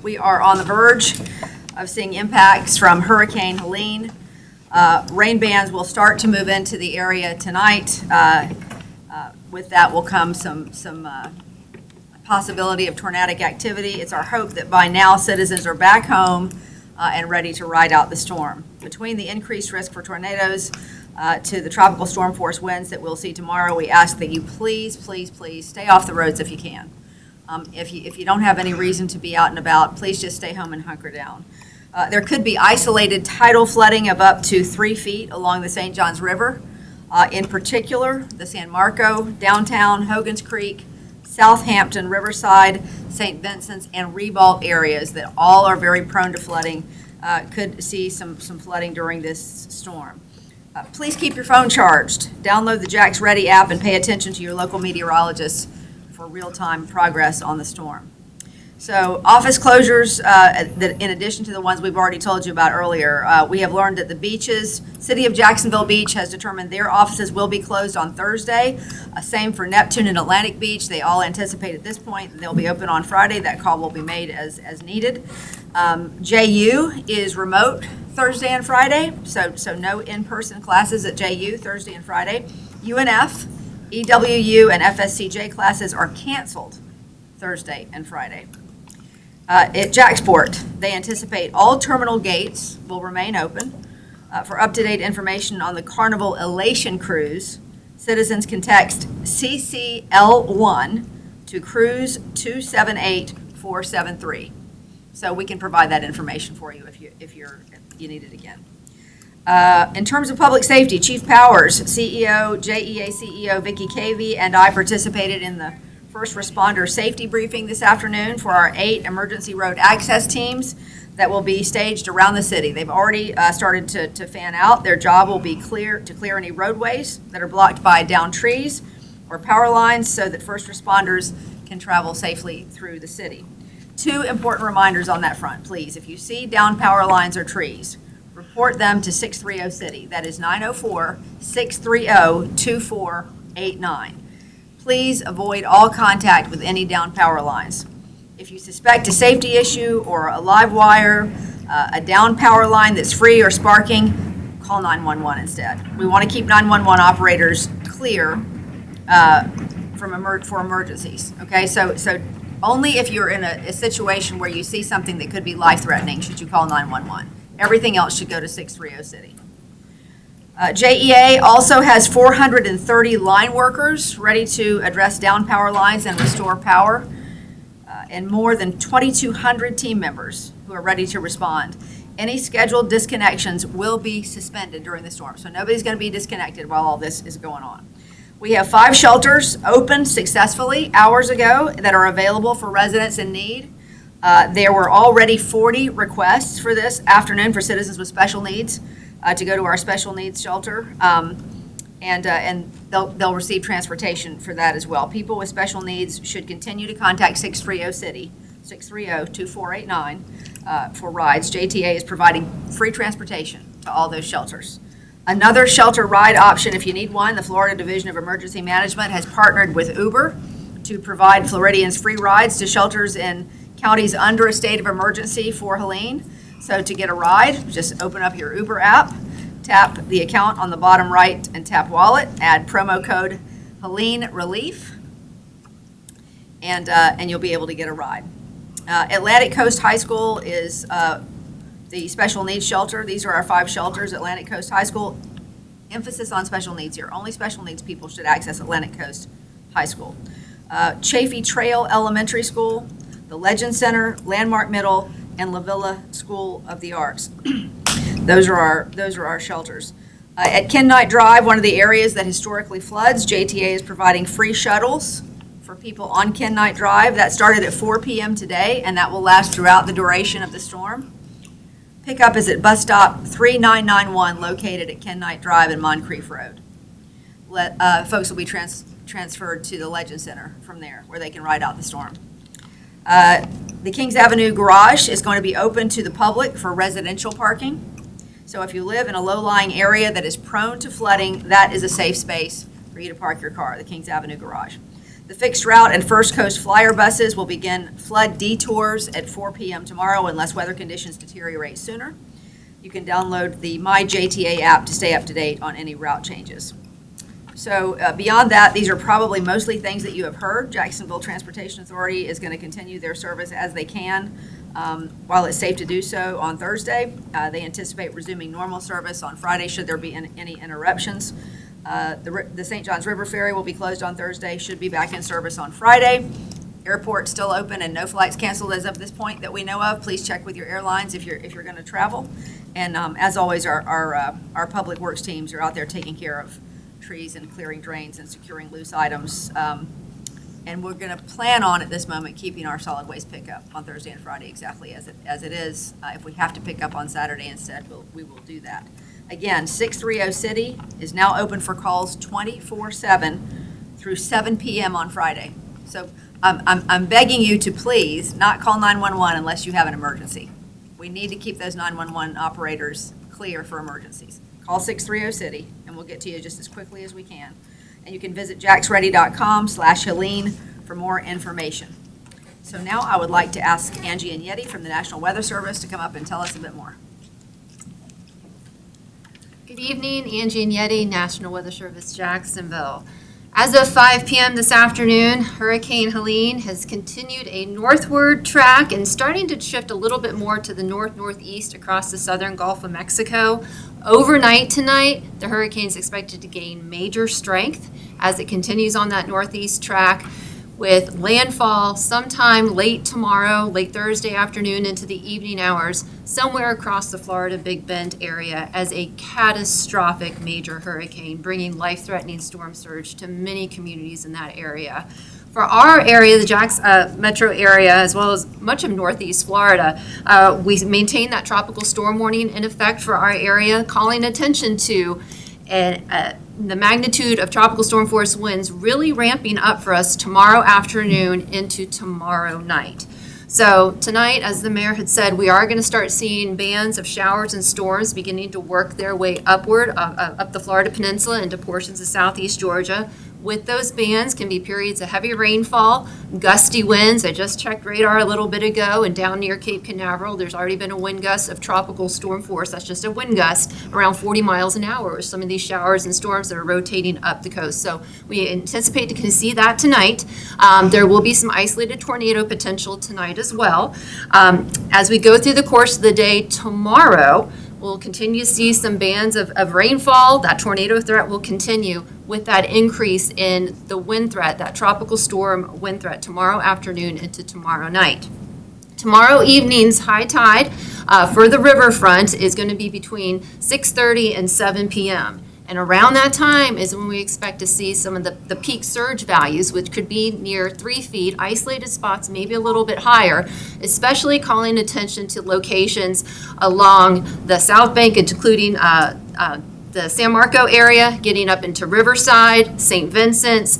We are on the verge of seeing impacts from Hurricane Helene. Rain bands will start to move into the area tonight. With that will come some possibility of tornadic activity. It's our hope that by now citizens are back home and ready to ride out the storm. Between the increased risk for tornadoes to the tropical storm force winds that we'll see tomorrow, we ask that you please stay off the roads if you can. If you don't have any reason to be out and about, please just stay home and hunker down. There could be isolated tidal flooding of up to 3 feet along the St. Johns River. In particular, the San Marco, downtown, Hogan's Creek, Southampton, Riverside, St. Vincent's, and Ribault areas that all are very prone to flooding could see some flooding during this storm. Please keep your phone charged. Download the JAXSHERIFF app and pay attention to your local meteorologists for real-time progress on the storm. So office closures, in addition to the ones we've already told you about earlier, we have learned that the beaches, City of Jacksonville Beach has determined their offices will be closed on Thursday. Same for Neptune and Atlantic Beach. They all anticipate at this point that they'll be open on Friday. That call will be made as needed. JU is remote Thursday and Friday, so no in-person classes at JU Thursday and Friday. UNF, EWU, and FSCJ classes are canceled Thursday and Friday. At JAXPort, they anticipate all terminal gates will remain open. For up-to-date information on the Carnival Elation Cruise, citizens can text CCL1 to cruise 278473. So we can provide that information for you if you need it again. In terms of public safety, Chief Powers, CEO, JEA CEO Vicki Cavey, and I participated in the first responder safety briefing this afternoon for our 8 emergency road access teams that will be staged around the city. They've already started to fan out. Their job will be to clear any roadways that are blocked by downed trees or power lines so that first responders can travel safely through the city. 2 important reminders on that front, please. If you see downed power lines or trees, report them to 630 City. That is 904-630-2489. Please avoid all contact with any downed power lines. If you suspect a safety issue or a live wire, a downed power line that's free or sparking, call 911 instead. We want to keep 911 operators clear for emergencies. Okay, so only if you're in a situation where you see something that could be life-threatening should you call 911. Everything else should go to 630 City. JEA also has 430 line workers ready to address down power lines and restore power, and more than 2,200 team members who are ready to respond. Any scheduled disconnections will be suspended during the storm, so nobody's going to be disconnected while all this is going on. We have 5 shelters opened successfully hours ago that are available for residents in need. There were already 40 requests for this afternoon for citizens with special needs to go to our special needs shelter, and they'll receive transportation for that as well. People with special needs should continue to contact 630 City, 630-2489 for rides. JTA is providing free transportation to all those shelters. Another shelter ride option, if you need one, the Florida Division of Emergency Management has partnered with Uber to provide Floridians free rides to shelters in counties under a state of emergency for Helene. So to get a ride, just open up your Uber app, tap the account on the bottom right and tap wallet, add promo code Helene Relief, and you'll be able to get a ride. Atlantic Coast High School is the special needs shelter. These are our 5 shelters. Atlantic Coast High School, emphasis on special needs here. Only special needs people should access Atlantic Coast High School. Chaffee Trail Elementary School, the Legend Center, Landmark Middle, and La Villa School of the Arts. Those are our shelters. At Kennight Drive, one of the areas that historically floods, JTA is providing free shuttles for people on Kennight Drive. That started at 4 p.m. today, and that will last throughout the duration of the storm. Pickup is at bus stop 3991 located at Kennight Drive and Moncrief Road. Folks will be transferred to the Legend Center from there, where they can ride out the storm. The Kings Avenue garage is going to be open to the public for residential parking. So if you live in a low-lying area that is prone to flooding, that is a safe space for you to park your car, the Kings Avenue garage. The fixed route and First Coast Flyer buses will begin flood detours at 4 p.m. tomorrow unless weather conditions deteriorate sooner. You can download the My JTA app to stay up to date on any route changes. So beyond that, these are probably mostly things that you have heard. Jacksonville Transportation Authority is going to continue their service as they can while it's safe to do so on Thursday. They anticipate resuming normal service on Friday should there be any interruptions. The St. Johns River Ferry will be closed on Thursday, should be back in service on Friday. Airport still open and no flights canceled as of this point that we know of. Please check with your airlines if you're going to travel. And as always, our public works teams are out there taking care of trees and clearing drains and securing loose items. And we're going to plan on, at this moment, keeping our solid waste pickup on Thursday and Friday exactly as it is. If we have to pick up on Saturday instead, we will do that. Again, 630 City is now open for calls 24/7 through 7 p.m. on Friday. So I'm begging you to please not call 911 unless you have an emergency. We need to keep those 911 operators clear for emergencies. Call 630 City, and we'll get to you just as quickly as we can. And you can visit jaxready.com/Helene for more information. So now I would like to ask Angie and Yeti from the National Weather Service to come up and tell us a bit more. Good evening, Angie and Yeti, National Weather Service, Jacksonville. As of 5 p.m. this afternoon, Hurricane Helene has continued a northward track and starting to shift a little bit more to the north-northeast across the southern Gulf of Mexico. Overnight tonight, the hurricane is expected to gain major strength as it continues on that northeast track, with landfall sometime late tomorrow, late Thursday afternoon into the evening hours, somewhere across the Florida Big Bend area as a catastrophic major hurricane, bringing life-threatening storm surge to many communities in that area. For our area, the JAX metro area, as well as much of northeast Florida, we maintain that tropical storm warning in effect for our area, calling attention to the magnitude of tropical storm force winds really ramping up for us tomorrow afternoon into tomorrow night. So tonight, as the mayor had said, we are going to start seeing bands of showers and storms beginning to work their way upward up the Florida Peninsula into portions of southeast Georgia. With those bands can be periods of heavy rainfall, gusty winds. I just checked radar a little bit ago, and down near Cape Canaveral, there's already been a wind gust of tropical storm force. That's just a wind gust around 40 miles an hour with some of these showers and storms that are rotating up the coast. So we anticipate to see that tonight. There will be some isolated tornado potential tonight as well. As we go through the course of the day tomorrow, we'll continue to see some bands of rainfall. That tornado threat will continue with that increase in the wind threat, that tropical storm wind threat tomorrow afternoon into tomorrow night. Tomorrow evening's high tide for the riverfront is going to be between 6:30 and 7 p.m. And around that time is when we expect to see some of the peak surge values, which could be near 3 feet, isolated spots maybe a little bit higher, especially calling attention to locations along the South Bank, including the San Marco area, getting up into Riverside, St. Vincent's,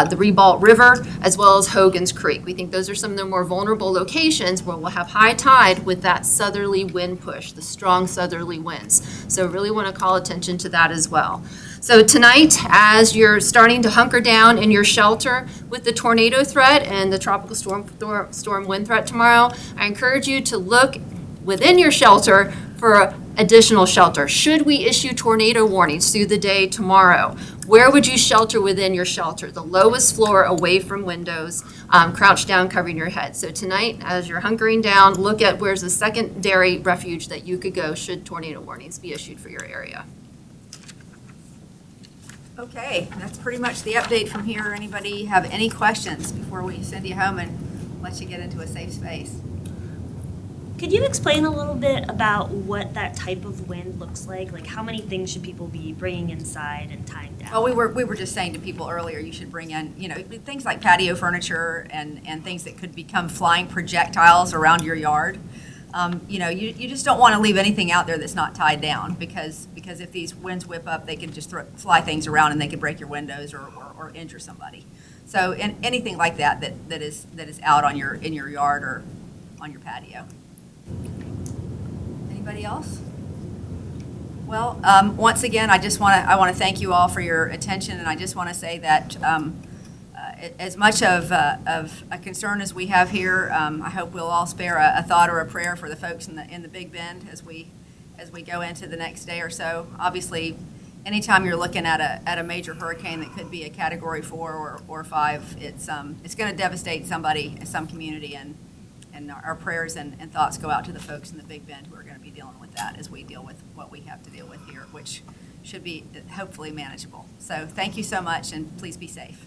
the Ribault River, as well as Hogan's Creek. We think those are some of the more vulnerable locations where we'll have high tide with that southerly wind push, the strong southerly winds. So really want to call attention to that as well. So tonight, as you're starting to hunker down in your shelter with the tornado threat and the tropical storm wind threat tomorrow, I encourage you to look within your shelter for additional shelter. Should we issue tornado warnings through the day tomorrow, where would you shelter within your shelter? The lowest floor away from windows, crouch down, covering your head. So tonight, as you're hunkering down, look at where's the secondary refuge that you could go should tornado warnings be issued for your area. Okay, that's pretty much the update from here. Anybody have any questions before we send you home and let you get into a safe space? Could you explain a little bit about what that type of wind looks like? Like how many things should people be bringing inside and tying down? Well, we were just saying to people earlier, you should bring in, things like patio furniture and things that could become flying projectiles around your yard. You just don't want to leave anything out there that's not tied down because if these winds whip up, they can just fly things around and they can break your windows or injure somebody. So anything like that is out in your yard or on your patio. Anybody else? Well, once again, I want to thank you all for your attention, and I just want to say that as much of a concern as we have here, I hope we'll all spare a thought or a prayer for the folks in the Big Bend as we go into the next day or so. Obviously, anytime you're looking at a major hurricane that could be a Category 4 or 5, it's going to devastate somebody, some community, and our prayers and thoughts go out to the folks in the Big Bend who are going to be dealing with that as we deal with what we have to deal with here, which should be hopefully manageable. So thank you so much, and please be safe.